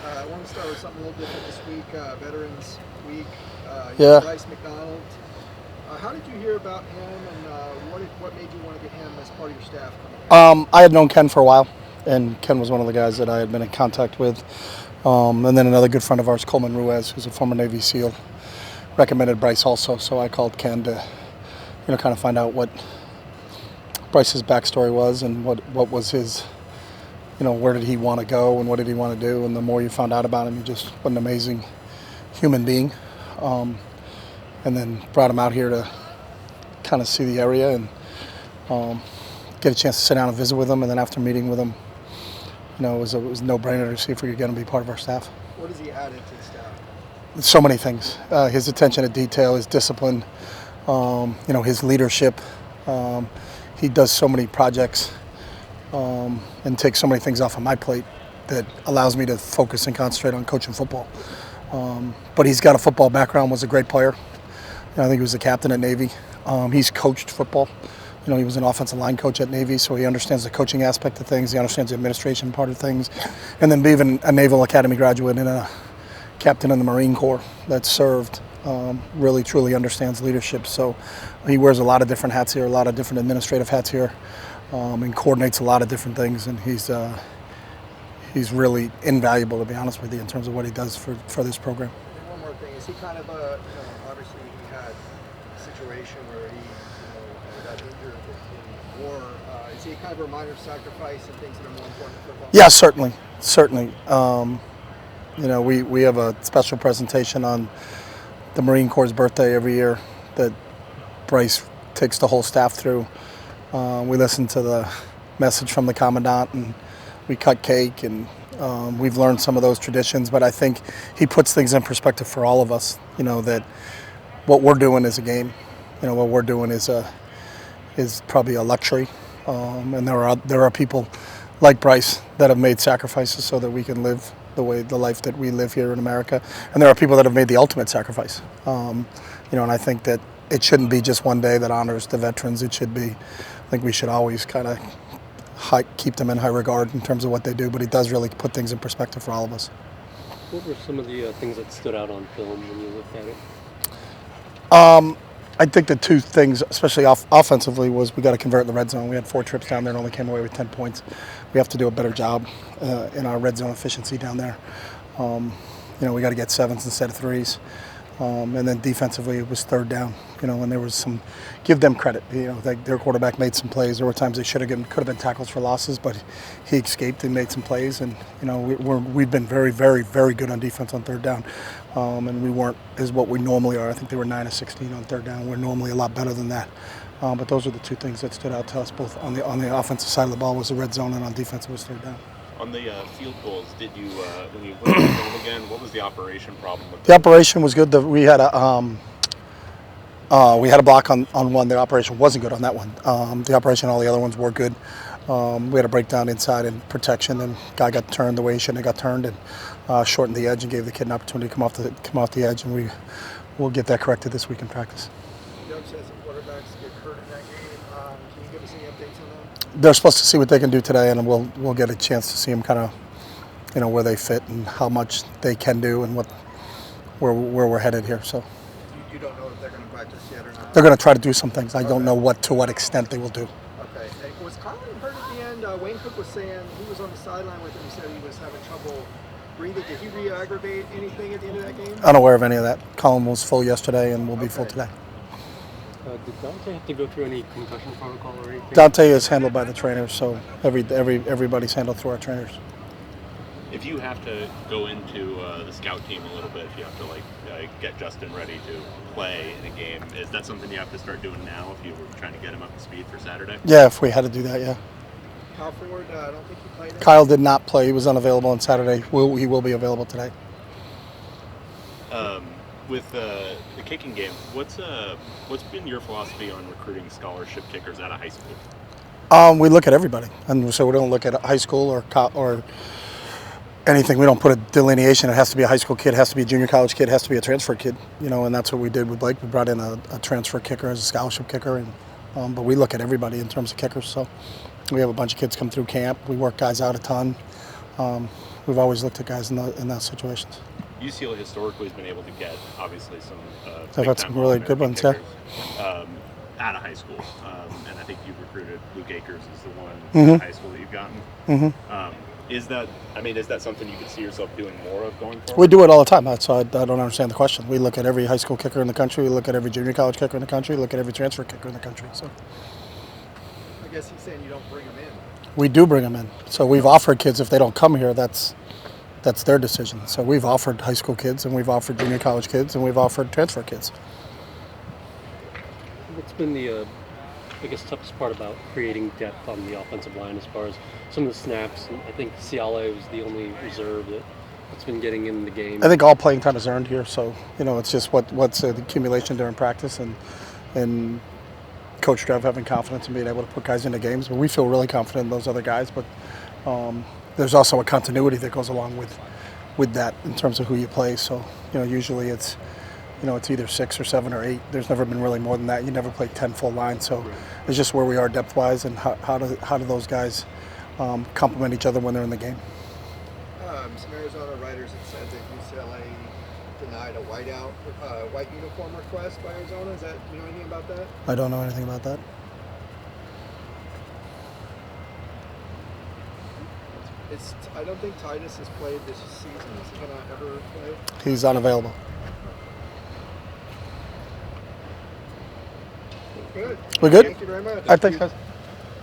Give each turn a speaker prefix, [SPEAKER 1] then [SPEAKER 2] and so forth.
[SPEAKER 1] I want to start with something a little different this week, Veterans Week.
[SPEAKER 2] Yeah.
[SPEAKER 1] Bryce McDonald. How did you hear about him, and what made you want to get him as part of your staff coming up?
[SPEAKER 2] I had known Ken for a while, and Ken was one of the guys that I had been in contact with. And then another good friend of ours, Coleman Ruiz, who's a former Navy SEAL, recommended Bryce also. So I called Ken to, kind of find out what Bryce's backstory was and what was his, where did he want to go and what did he want to do. And the more you found out about him, you just what an amazing human being. And then brought him out here to kind of see the area and get a chance to sit down and visit with him. And then after meeting with him, it was a no-brainer to see if we could get him to be part of our staff.
[SPEAKER 1] What has he added to the staff?
[SPEAKER 2] So many things. His attention to detail, his discipline, his leadership. He does so many projects and takes so many things off of my plate that allows me to focus and concentrate on coaching football. But he's got a football background, was a great player. I think he was a captain at Navy. He's coached football. He was an offensive line coach at Navy, so he understands the coaching aspect of things. He understands the administration part of things. And then being a Naval Academy graduate and a captain in the Marine Corps that served, really, truly understands leadership. So he wears a lot of different hats here, a lot of different administrative hats here, and coordinates a lot of different things. And he's really invaluable, to be honest with you, in terms of what he does for this program.
[SPEAKER 1] And one more thing, is he kind of obviously he had a situation where he got injured in war. Is he kind of a reminder of sacrifice and things that are more important in football?
[SPEAKER 2] Yeah, certainly. We have a special presentation on the Marine Corps' birthday every year that Bryce takes the whole staff through. We listen to the message from the commandant and we cut cake, and we've learned some of those traditions, but I think he puts things in perspective for all of us, that what we're doing is a game. What we're doing is probably a luxury, and there are people like Bryce that have made sacrifices so that we can live the life that we live here in America, and there are people that have made the ultimate sacrifice. And I think that it shouldn't be just one day that honors the veterans. It should be, I think we should always kind of keep them in high regard in terms of what they do, but he does really put things in perspective for all of us.
[SPEAKER 3] What were some of the things that stood out on film when you looked at it?
[SPEAKER 2] I think the two things, especially offensively, was we got to convert in the red zone. We had 4 trips down there and only came away with 10 points. We have to do a better job in our red zone efficiency down there. We got to get 7s instead of 3s. And then defensively, it was third down. When there was some, give them credit. Their quarterback made some plays. There were times they could have been tackles for losses, but he escaped and made some plays. And we've been very, very, very good on defense on third down. And we weren't as what we normally are. I think they were 9 of 16 on third down. We're normally a lot better than that. But those are the two things that stood out to us. Both on the offensive side of the ball was the red zone, and on defense it was third down.
[SPEAKER 4] On the field goals, did you when you looked at film again? What was the operation problem with
[SPEAKER 2] the operation was good. We had a block on one. The operation wasn't good on that one. The operation, all the other ones were good. We had a breakdown inside in protection, and guy got turned the way he shouldn't have got turned, and shortened the edge and gave the kid an opportunity to come off the edge, and we'll get that corrected this week in practice.
[SPEAKER 1] Doug says some quarterbacks get hurt in that game. Can you give us any updates on that?
[SPEAKER 2] They're supposed to see what they can do today, and we'll get a chance to see them kind of, where they fit and how much they can do and where we're headed here. So
[SPEAKER 1] you don't know if they're going to practice yet or not?
[SPEAKER 2] They're going to try to do some things. I don't know to what extent they will do.
[SPEAKER 1] Okay. And was Colin hurt at the end? Wayne Cook was saying he was on the sideline with him. He said he was having trouble breathing. Did he re-aggravate anything at the end of that game?
[SPEAKER 2] Unaware of any of that. Colin was full yesterday and will be full today.
[SPEAKER 3] Did Dante have to go through any concussion protocol or anything?
[SPEAKER 2] Dante is handled by the trainers, so everybody's handled through our trainers.
[SPEAKER 4] If you have to go into the scout team a little bit, if you have to get Justin ready to play in a game, is that something you have to start doing now if you were trying to get him up to speed for Saturday?
[SPEAKER 2] Yeah, if we had to do that, yeah.
[SPEAKER 1] Kyle Ford, I don't think he played.
[SPEAKER 2] Kyle did not play. He was unavailable on Saturday. He will be available today.
[SPEAKER 4] With the kicking game, what's been your philosophy on recruiting scholarship kickers out of high school?
[SPEAKER 2] We look at everybody, and so we don't look at high school or anything. We don't put a delineation. It has to be a high school kid, it has to be a junior college kid, it has to be a transfer kid. And that's what we did with Blake. We brought in a transfer kicker as a scholarship kicker, and but we look at everybody in terms of kickers. So we have a bunch of kids come through camp. We work guys out a ton. we've always looked at guys in those situations.
[SPEAKER 4] UCLA historically has been able to get obviously some
[SPEAKER 2] They've had some really good ones,
[SPEAKER 4] kickers, out of high school, and I think you've recruited Luke Akers is the one in high school that you've gotten. Is that something you could see yourself doing more of going forward?
[SPEAKER 2] We do it all the time. That's why I don't understand the question. We look at every high school kicker in the country. We look at every junior college kicker in the country. We look at every transfer kicker in the country. So
[SPEAKER 1] I guess he's saying you don't bring them in.
[SPEAKER 2] we do bring them in. So we've offered kids if they don't come here, that's their decision. So we've offered high school kids, and we've offered junior college kids, and we've offered transfer kids.
[SPEAKER 3] What's been the, I guess, toughest part about creating depth on the offensive line as far as some of the snaps? And I think CLA was the only reserve that's been getting in the game.
[SPEAKER 2] I think all playing time is earned here. So it's just what's the accumulation during practice and Coach Trev having confidence in being able to put guys into games. But we feel really confident in those other guys. But there's also a continuity that goes along with that in terms of who you play. So usually it's either 6 or 7 or 8. There's never been really more than that. You never play 10 full lines. So it's just where we are depth-wise and how do those guys complement each other when they're in the game.
[SPEAKER 1] Some Arizona writers have said that UCLA denied a white uniform request by Arizona. Is that, you know anything about that?
[SPEAKER 2] I don't know anything about that.
[SPEAKER 1] I don't think Titus has played this season. Is he gonna ever play?
[SPEAKER 2] He's unavailable.
[SPEAKER 1] Good.
[SPEAKER 2] We good?
[SPEAKER 1] Thank you very much.
[SPEAKER 2] I think.